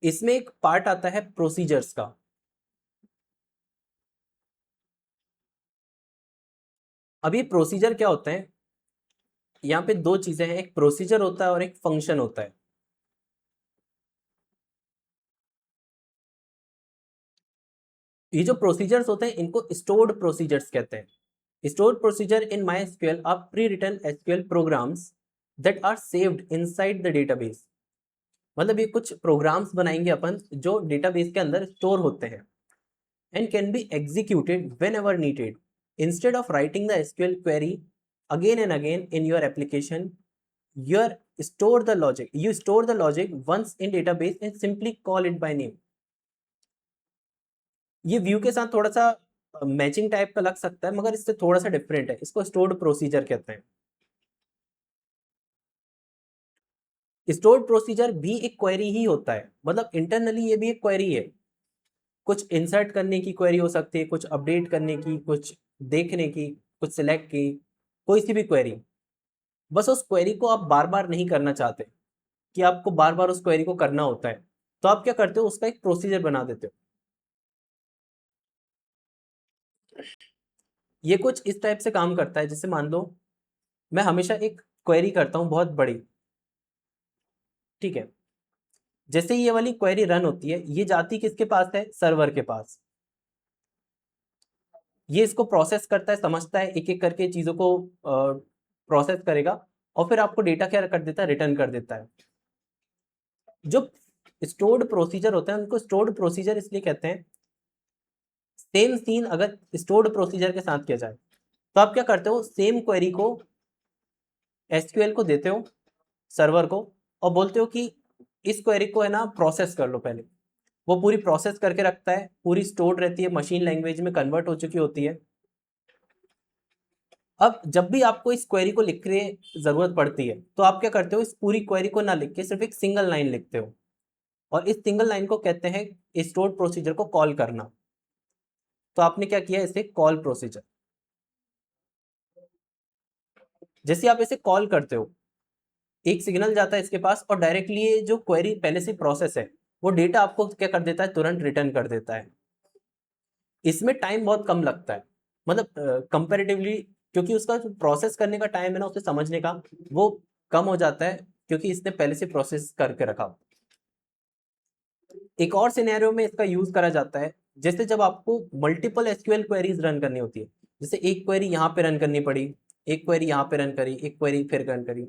इसमें एक पार्ट आता है प्रोसीजर्स का। अब ये प्रोसीजर क्या होता है, यहाँ पे दो चीजें हैं, एक प्रोसीजर होता है और एक फंक्शन होता है। ये जो प्रोसीजर्स होते हैं इनको स्टोर्ड प्रोसीजर्स कहते हैं। Stored procedure in MySQL are pre written SQL programs that are saved inside the database. मतलब ये कुछ प्रोग्राम्स बनाएंगे अपन जो डेटाबेस के अंदर स्टोर होते हैं and can be executed when ever needed instead of writing the SQL query again and again in your application. You store the logic once in database and simply call it by name. ये view के साथ थोड़ा सा matching type का लग सकता है, मगर इससे थोड़ा सा डिफरेंट है। इसको स्टोर्ड प्रोसीजर कहते हैं। स्टोर्ड प्रोसीजर भी एक क्वेरी ही होता है, मतलब इंटरनली ये भी एक क्वेरी है। कुछ इंसर्ट करने की क्वेरी हो सकती है, कुछ अपडेट करने की, कुछ देखने की, कुछ सिलेक्ट की, कोई सी भी क्वेरी। बस उस क्वेरी को आप बार बार नहीं करना चाहते कि आपको बार बार उस क्वेरी को करना होता है, तो आप क्या करते हो, उसका एक प्रोसीजर बना देते हो। ये कुछ इस टाइप से काम करता है, जैसे मान लो मैं हमेशा एक क्वेरी करता हूँ बहुत बड़ी, ठीक है। जैसे ये वाली क्वेरी रन होती है, ये जाती किसके पास है, सर्वर के पास। ये इसको प्रोसेस करता है, समझता है, एक एक करके चीजों को प्रोसेस करेगा और फिर आपको डेटा क्या कर देता है, रिटर्न कर देता है। जो स्टोर्ड प्रोसीजर होता है उनको स्टोर्ड प्रोसीजर इसलिए कहते हैं। सेम सीन अगर स्टोर्ड प्रोसीजर के साथ किया जाए तो आप क्या करते हो, सेम क्वेरी को SQL को देते हो, सर्वर को, और बोलते हो कि इस क्वेरी को है ना प्रोसेस कर लो पहले। वो पूरी प्रोसेस करके रखता है, पूरी स्टोर्ड रहती है, मशीन लैंग्वेज में कन्वर्ट हो चुकी होती है। अब जब भी आपको इस क्वेरी को लिखने जरूरत पड़ती है तो आप क्या करते हो, इस पूरी क्वेरी को ना लिख के सिर्फ एक सिंगल लाइन लिखते हो, और इस सिंगल लाइन को कहते हैं स्टोर्ड प्रोसीजर को कॉल करना। तो आपने क्या किया, इसे कॉल प्रोसीजर। जैसे आप इसे कॉल करते हो, एक सिग्नल जाता है इसके पास और डायरेक्टली ये जो क्वेरी पहले से प्रोसेस है वो डेटा आपको क्या कर देता है, तुरंत रिटर्न कर देता है। इसमें टाइम बहुत कम लगता है, मतलब कंपेरेटिवली, क्योंकि उसका जो प्रोसेस करने का टाइम है ना, उसे समझने का, वो कम हो जाता है, क्योंकि इसने पहले से प्रोसेस करके रखा। एक और सिनेरियो में इसका यूज करा जाता है, जैसे जब आपको मल्टीपल SQL क्वेरीज रन करनी होती है। जैसे एक क्वेरी यहाँ पे रन करनी पड़ी, एक क्वेरी यहाँ पे रन करी, एक क्वेरी फिर रन करी,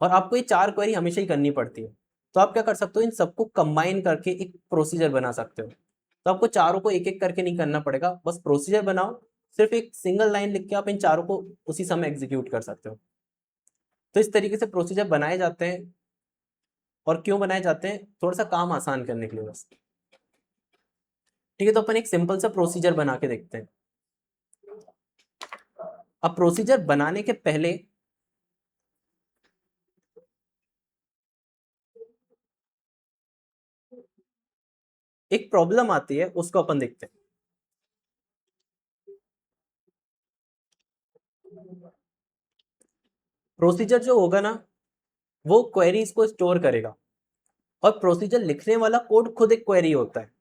और आपको ये 4 क्वेरी हमेशा ही करनी पड़ती है। तो आप क्या कर सकते हो, इन सबको कंबाइन करके एक प्रोसीजर बना सकते हो। तो आपको चारों को एक एक करके नहीं करना पड़ेगा, बस प्रोसीजर बनाओ, सिर्फ एक सिंगल लाइन लिख के आप इन चारों को उसी समय एग्जीक्यूट कर सकते हो। तो इस तरीके से प्रोसीजर बनाए जाते हैं। और क्यों बनाए जाते हैं, थोड़ा सा काम आसान करने के लिए बस। ठीक है, तो अपन एक सिंपल सा प्रोसीजर बना के देखते हैं। अब प्रोसीजर बनाने के पहले एक प्रॉब्लम आती है, उसको अपन देखते हैं। प्रोसीजर जो होगा ना, वो क्वेरीज को स्टोर करेगा, और प्रोसीजर लिखने वाला कोड खुद एक क्वेरी होता है।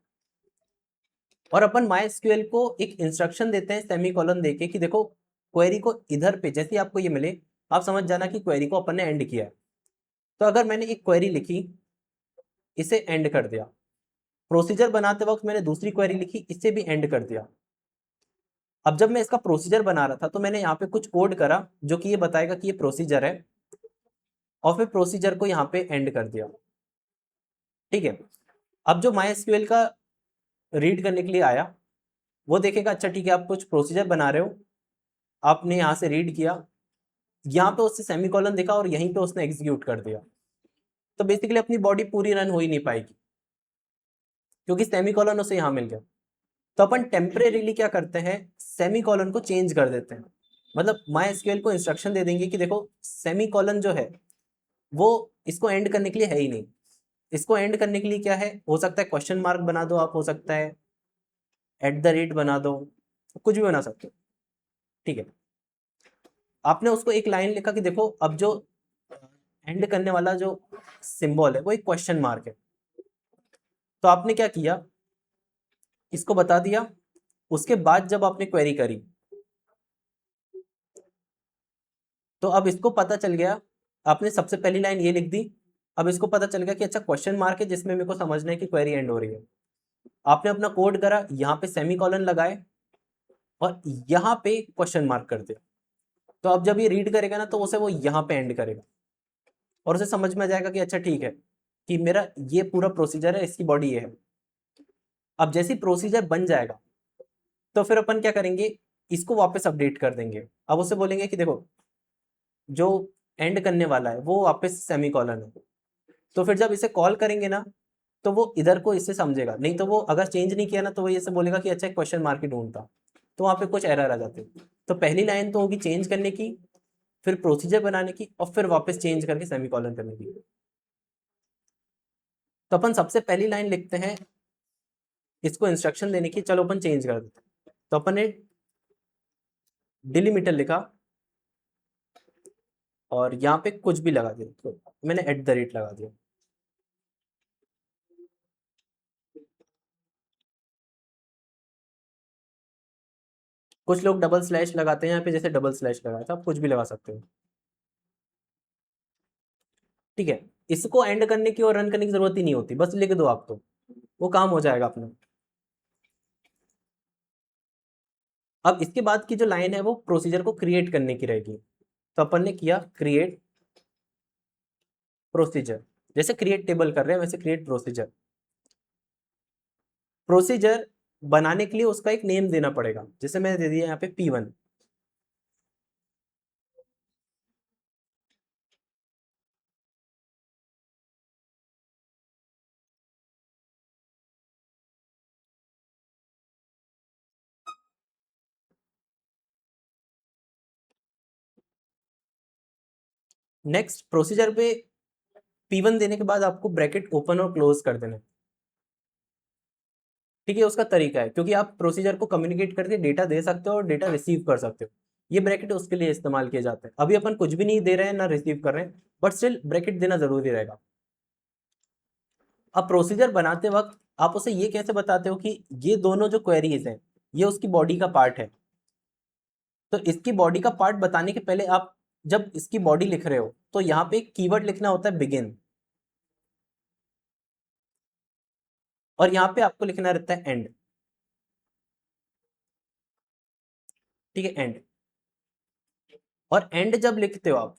और अपन MySQL को एक इंस्ट्रक्शन देते हैं सेमीकोलन देके कि देखो क्वेरी को इधर पे जैसे आपको ये मिले, आप समझ जाना कि क्वेरी को अपन ने एंड किया है। तो अगर मैंने एक क्वेरी लिखी, इसे एंड कर दिया, प्रोसीजर बनाते वक्त मैंने दूसरी क्वेरी लिखी, इसे भी एंड कर दिया। अब जब मैं इसका प्रोसीजर बना रहा था तो मैंने यहाँ पे कुछ कोड करा जो कि ये बताएगा कि ये प्रोसीजर है, और फिर प्रोसीजर को यहाँ पे एंड कर दिया। ठीक है, अब जो MySQL का रीड करने के लिए आया, वो देखेगा अच्छा ठीक है, आप कुछ प्रोसीजर बना रहे हो, आपने यहाँ से रीड किया, यहाँ पे उससे सेमीकोलन देखा और यहीं पे उसने एग्जीक्यूट कर दिया। तो बेसिकली अपनी बॉडी पूरी रन हो ही नहीं पाएगी, क्योंकि सेमीकोलन उसे यहाँ मिल गया। तो अपन टेम्परेरीली क्या करते हैं, सेमीकोलन को चेंज कर देते हैं। मतलब MySQL को इंस्ट्रक्शन दे देंगे कि देखो सेमीकोलन जो है वो इसको एंड करने के लिए है ही नहीं। इसको एंड करने के लिए क्या है, हो सकता है क्वेश्चन मार्क बना दो आप, हो सकता है @ बना दो, कुछ भी बना सकते हो। ठीक है, आपने उसको एक लाइन लिखा कि देखो अब जो एंड करने वाला जो सिंबल है वो एक क्वेश्चन मार्क है। तो आपने क्या किया, इसको बता दिया। उसके बाद जब आपने क्वेरी करी तो अब इसको पता चल गया, आपने सबसे पहली लाइन ये लिख दी। अब इसको पता चल गया कि अच्छा क्वेश्चन मार्क है जिसमें मेरे को समझना है कि क्वेरी एंड हो रही है। आपने अपना कोड करा, यहाँ पे सेमी कॉलन लगाए और यहाँ पे क्वेश्चन मार्क कर दिया। तो अब जब ये रीड करेगा ना तो उसे वो यहाँ पे एंड करेगा और उसे समझ में आ जाएगा कि अच्छा ठीक है कि मेरा ये पूरा प्रोसीजर है, इसकी बॉडी ये है। अब जैसे प्रोसीजर बन जाएगा तो फिर अपन क्या करेंगे, इसको वापस अपडेट कर देंगे। अब उसे बोलेंगे कि देखो जो एंड करने वाला है वो वापस सेमी कॉलन है। तो फिर जब इसे कॉल करेंगे ना तो वो इधर को इससे समझेगा, नहीं तो वो अगर चेंज नहीं किया ना तो वो ये से बोलेगा कि अच्छा क्वेश्चन मार्क ही ढूंढता, तो वहां पे कुछ एरर आ जाते। तो पहली लाइन तो होगी चेंज करने की, फिर प्रोसीजर बनाने की और फिर वापस चेंज करके सेमीकोलन करने की। तो अपन सबसे पहली लाइन लिखते हैं इसको इंस्ट्रक्शन देने की, चलो अपन चेंज कर देते हैं। तो अपन ने डिलीमीटर लिखा और यहाँ पे कुछ भी लगा दिया, तो मैंने @ लगा दिया। कुछ लोग डबल स्लैश लगाते हैं यहाँ पे, जैसे डबल स्लैश लगाया था, आप कुछ भी लगा सकते हो। ठीक है, इसको एंड करने की और रन करने की जरूरत ही नहीं होती, बस लिख दो आप तो वो काम हो जाएगा अपना। अब इसके बाद की जो लाइन है वो प्रोसीजर को क्रिएट करने की रहेगी। तो अपन ने किया क्रिएट प्रोसीजर, जैसे क्रिएट टेबल कर रहे हैं वैसे क्रिएट प्रोसीजर। प्रोसीजर बनाने के लिए उसका एक नेम देना पड़ेगा, जैसे मैंने दे दिया यहाँ पे P1। नेक्स्ट प्रोसीजर पे P1 देने के बाद आपको ब्रैकेट ओपन और क्लोज कर देना है। ठीक है, उसका तरीका है क्योंकि आप प्रोसीजर को कम्युनिकेट करके डेटा दे सकते हो और डेटा रिसीव कर सकते हो। ये ब्रैकेट उसके लिए इस्तेमाल किए जाते हैं। अभी अपन कुछ भी नहीं दे रहे हैं ना रिसीव कर रहे हैं, बट स्टिल ब्रैकेट देना जरूरी रहेगा। अब प्रोसीजर बनाते वक्त आप उसे ये कैसे बताते हो कि ये दोनों जो क्वेरीज हैं ये उसकी बॉडी का पार्ट है। तो इसकी बॉडी का पार्ट बताने के पहले आप जब इसकी बॉडी लिख रहे हो तो यहाँ पे एक कीवर्ड लिखना होता है बिगिन, और यहाँ पे आपको लिखना रहता है एंड। ठीक है, एंड। और एंड जब लिखते हो आप,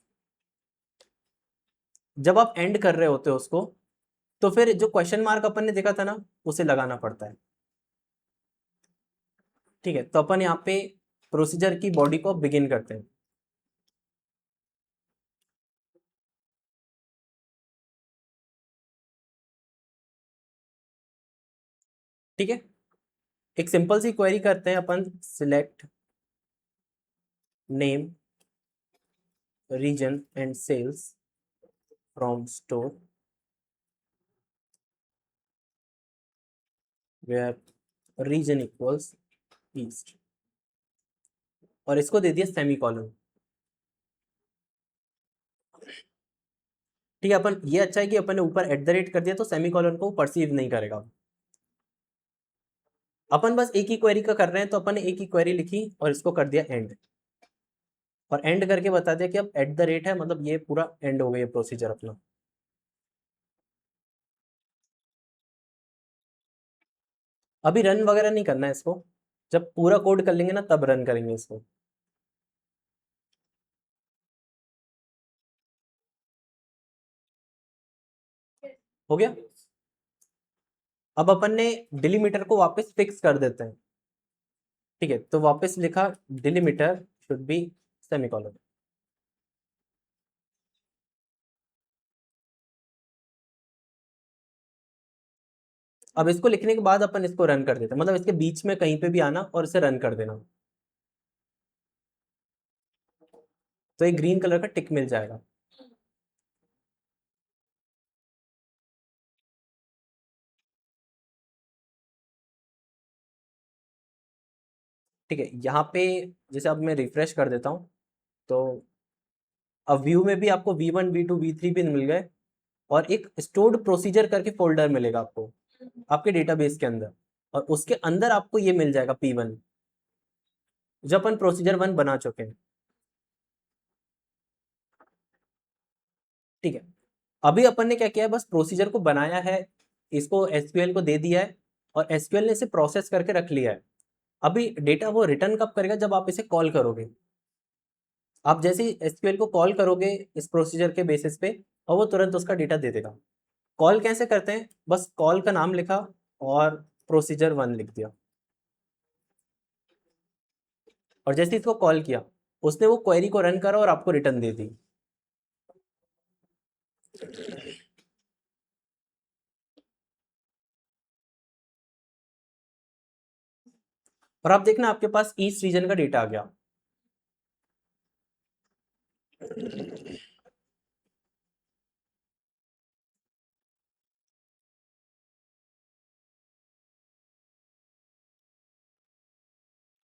जब आप एंड कर रहे होते हो उसको, तो फिर जो क्वेश्चन मार्क अपन ने देखा था ना उसे लगाना पड़ता है। ठीक है, तो अपन यहाँ पे प्रोसीजर की बॉडी को बिगिन करते हैं। ठीक है, एक सिंपल सी क्वेरी करते हैं अपन, select name region and sales from store where region equals east, और इसको दे दिया सेमी कॉलन। ठीक है, अपन ये अच्छा है कि अपन ने ऊपर @ कर दिया तो सेमी कॉलन को परसीव नहीं करेगा। अपन बस एक ही क्वेरी का कर रहे हैं तो अपन ने एक ही क्वेरी लिखी और इसको कर दिया एंड, और एंड करके बता दिया कि अब @ है, मतलब ये पूरा एंड हो गया प्रोसीजर अपना। अभी रन वगैरह नहीं करना है इसको, जब पूरा कोड कर लेंगे ना तब रन करेंगे इसको। हो गया। अब अपन ने डिलीमीटर को वापस फिक्स कर देते हैं। ठीक है, तो वापस लिखा डिलीमीटर शुड बी सेमीकोलन। अब इसको लिखने के बाद अपन इसको रन कर देते हैं, मतलब इसके बीच में कहीं पे भी आना और इसे रन कर देना, तो एक ग्रीन कलर का टिक मिल जाएगा। ठीक है, यहाँ पे जैसे अब मैं रिफ्रेश कर देता हूँ तो अब व्यू में भी आपको V1 V2 V3 भी मिल गए और एक स्टोर्ड प्रोसीजर करके फोल्डर मिलेगा आपको। आपके डेटाबेस के अंदर, और उसके अंदर आपको ये मिल जाएगा P1, जो अपन प्रोसीजर 1 बना चुके हैं। ठीक है, अभी अपन ने क्या किया है, बस प्रोसीजर को बनाया है, इसको एसक्यूएल को दे दिया है, और एसक्यूएल ने इसे प्रोसेस करके रख लिया है। अभी डेटा वो रिटर्न कब करेगा, जब आप इसे कॉल करोगे। आप जैसे ही एसक्यूएल को कॉल करोगे इस प्रोसीजर के बेसिस पे, और वो तुरंत उसका डेटा दे देगा। कॉल कैसे करते हैं, बस कॉल का नाम लिखा और प्रोसीजर 1 लिख दिया, और जैसे इसको कॉल किया उसने वो क्वेरी को रन करा और आपको रिटर्न दे दी। और आप देखना आपके पास ईस्ट रीजन का डेटा आ गया।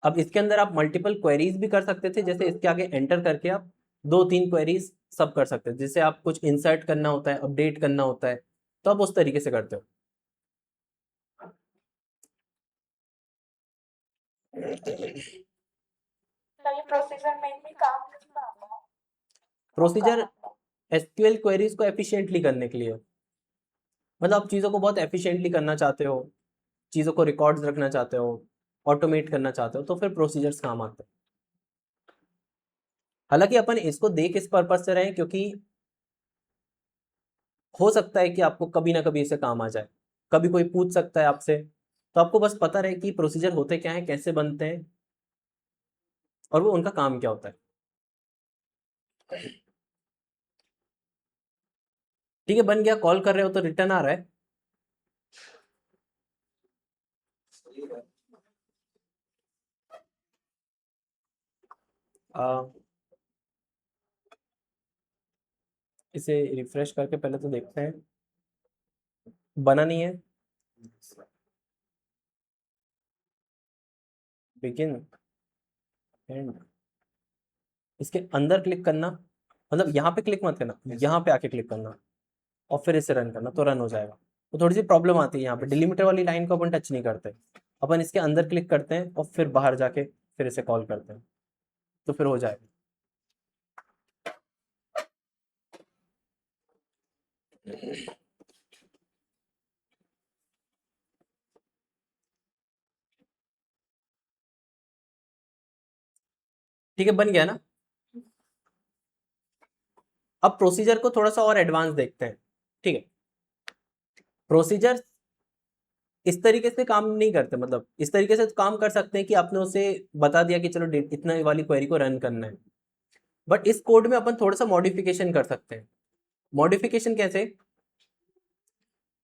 अब इसके अंदर आप मल्टीपल क्वेरीज भी कर सकते थे, जैसे इसके आगे एंटर करके आप 2-3 क्वेरीज सब कर सकते थे, जिससे आप कुछ इंसर्ट करना होता है, अपडेट करना होता है, तो आप उस तरीके से करते हो। प्रोसीजर मेनली काम किस में आता है? प्रोसीजर एसक्यूएल क्वेरीज को एफिशिएंटली करने के लिए, मतलब आप चीज़ों को बहुत एफिशिएंटली करना चाहते हो, चीज़ों को रिकॉर्ड्स रखना चाहते हो, ऑटोमेट करना चाहते हो, तो फिर प्रोसीजर्स काम आते हैं। हालांकि अपन इसको देख इस पर्पज से रहे हैं, क्योंकि हो सकता है कि आपको कभी ना कभी इसे काम आ जाए, कभी कोई पूछ सकता है आपसे, तो आपको बस पता रहे कि प्रोसीजर होते क्या है, कैसे बनते हैं, और वो उनका काम क्या होता है। ठीक है, बन गया। कॉल कर रहे हो तो रिटर्न आ रहा है। आ, इसे रिफ्रेश करके पहले तो देखते हैं, बना नहीं है। बिगिन एंड, इसके अंदर क्लिक करना, मतलब यहाँ पे क्लिक मत करना, यहाँ पे आके क्लिक करना और फिर इसे रन करना, तो रन हो जाएगा। तो थोड़ी सी प्रॉब्लम आती है यहाँ पे, डिलीमीटर वाली लाइन को अपन टच नहीं करते, अपन इसके अंदर क्लिक करते हैं और फिर बाहर जाके फिर इसे कॉल करते हैं, तो फिर हो जाएगा। ठीक है, बन गया ना। अब प्रोसीजर को थोड़ा सा और एडवांस देखते हैं। ठीक है, प्रोसीजर इस तरीके से काम नहीं करते, मतलब इस तरीके से तो काम कर सकते हैं कि आपने उसे बता दिया कि चलो इतना वाली क्वेरी को रन करना है, बट इस कोड में अपन थोड़ा सा मॉडिफिकेशन कर सकते हैं। मॉडिफिकेशन कैसे,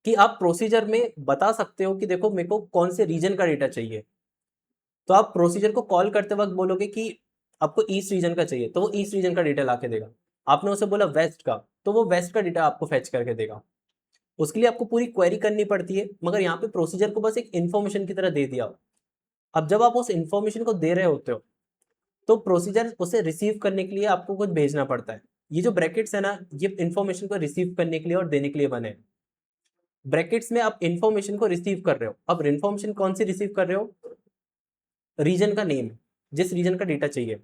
कि आप प्रोसीजर में बता सकते हो कि देखो मेरे को कौन से रीजन का डेटा चाहिए, तो आप प्रोसीजर को कॉल करते वक्त बोलोगे कि आपको ईस्ट रीजन का चाहिए, तो वो ईस्ट रीजन का डेटा ला के देगा। आपने उसे बोला वेस्ट का, तो वो वेस्ट का डेटा आपको फैच करके देगा। उसके लिए आपको पूरी क्वेरी करनी पड़ती है, मगर यहाँ पे प्रोसीजर को बस एक इन्फॉर्मेशन की तरह दे दिया। अब जब आप उस इन्फॉर्मेशन को दे रहे होते हो, तो प्रोसीजर उसे रिसीव करने के लिए आपको कुछ भेजना पड़ता है। ये जो ब्रैकेट्स है ना, ये इन्फॉर्मेशन को रिसीव करने के लिए और देने के लिए बने। ब्रैकेट्स में आप इन्फॉर्मेशन को रिसीव कर रहे हो, अब इन्फॉर्मेशन कौन सी रिसीव कर रहे हो, रीजन का नेम, जिस रीजन का डेटा चाहिए।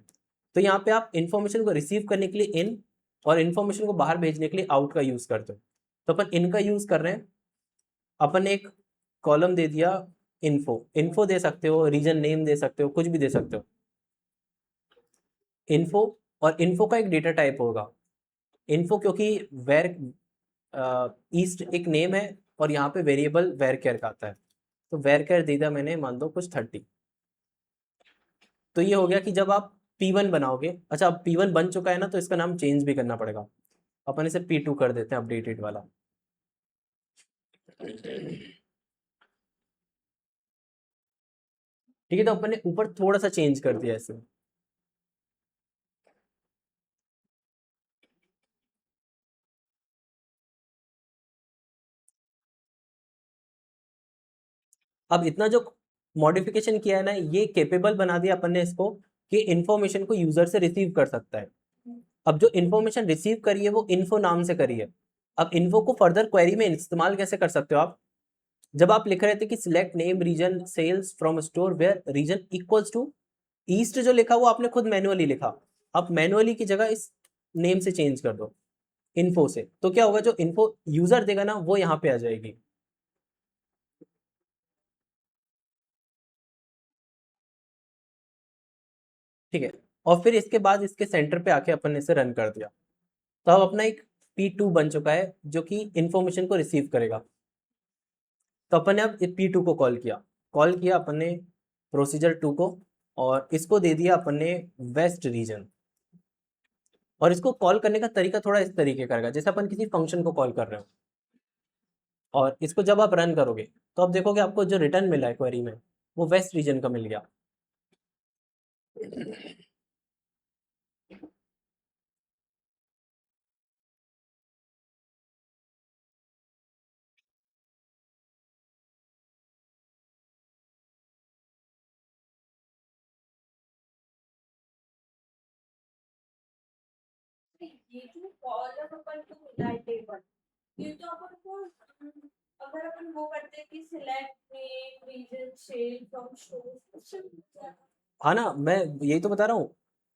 तो यहाँ पे आप इन्फॉर्मेशन को रिसीव करने के लिए इन, और इन्फॉर्मेशन को बाहर भेजने के लिए आउट का यूज करते हो, तो अपन इन का यूज कर रहे हैं। अपन एक कॉलम दे दिया इन्फो, इन्फो दे सकते हो, रीजन नेम दे सकते हो, कुछ भी दे सकते हो, इन्फो। और इन्फो का एक डेटा टाइप होगा इन्फो, क्योंकि वेर ईस्ट एक नेम है, और यहाँ पे वेरिएबल वेर केयर का आता है, तो वेर केयर दे दिया मैंने, मान दो कुछ 30। तो ये हो गया कि जब आप P1 बनाओगे, अच्छा अब P1 बन चुका है ना, तो इसका नाम चेंज भी करना पड़ेगा। अपन इसे P2 कर देते हैं, अपडेटेड वाला। ठीक है, तो अपन ने ऊपर थोड़ा सा चेंज कर दिया इसे। अब इतना जो मॉडिफिकेशन किया है ना, ये केपेबल बना दिया अपन ने इसको, कि इन्फॉर्मेशन को यूजर से रिसीव कर सकता है। अब जो इन्फॉर्मेशन रिसीव करी है वो इन्फो नाम से करी है। अब इन्फो को फर्दर क्वेरी में इस्तेमाल कैसे कर सकते हो आप, जब आप लिख रहे थे कि select name region sales from store where region equals to east, जो लिखा वो आपने खुद मैनुअली लिखा, आप मैनुअली की जगह इस नेम से चेंज कर दो इन्फो से, तो क्या होगा, जो इन्फो यूजर देगा ना वो यहाँ पे आ जाएगी। ठीक है, और फिर इसके बाद इसके सेंटर पे आके अपन ने इसे रन कर दिया, तो अब अपना एक P2 बन चुका है जो कि इंफॉर्मेशन को रिसीव करेगा। तो अपन ने अब P2 को कॉल किया अपन ने प्रोसीजर 2 को, और इसको दे दिया अपन ने वेस्ट रीजन। और इसको कॉल करने का तरीका थोड़ा इस तरीके का रहेगा जैसे अपन किसी फंक्शन को कॉल कर रहे हो, और इसको जब आप रन करोगे तो आप देखोगे आपको जो रिटर्न मिला है क्वेरी में वो वेस्ट रीजन का मिल गया। ये जो कॉलम अपन को मिला है टेबल, ये तो अपन को अगर अपन वो करते हैं कि select name region sale from store, हाँ ना, मैं यही तो बता रहा हूँ,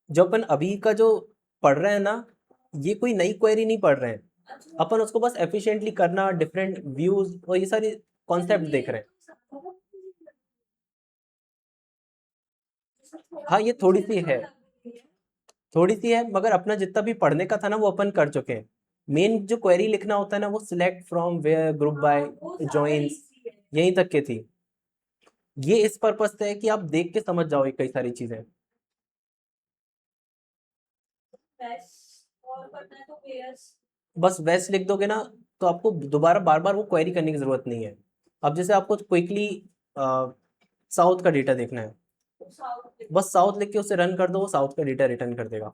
जो अपन अभी का जो पढ़ रहे हैं ना, ये कोई नई क्वेरी नहीं पढ़ रहे हैं, अपन उसको बस एफिशिएंटली करना, डिफरेंट व्यूज और ये सारे कॉन्सेप्ट देख रहे हैं। हाँ, ये थोड़ी सी है, मगर अपना जितना भी पढ़ने का था ना वो अपन कर चुके हैं। मेन जो क्वेरी लिखना होता है ना वो select from where group by joins यहीं तक के थी। ये इस पर्पस से है कि आप देख के समझ जाओ कई सारी चीजें। बस वेस्ट लिख दोगे ना तो आपको दोबारा बार बार वो क्वेरी करने की जरूरत नहीं है। अब जैसे आपको क्विकली साउथ का डेटा देखना है, बस साउथ लिख के उसे रन कर दो, वो साउथ का डेटा रिटर्न कर देगा।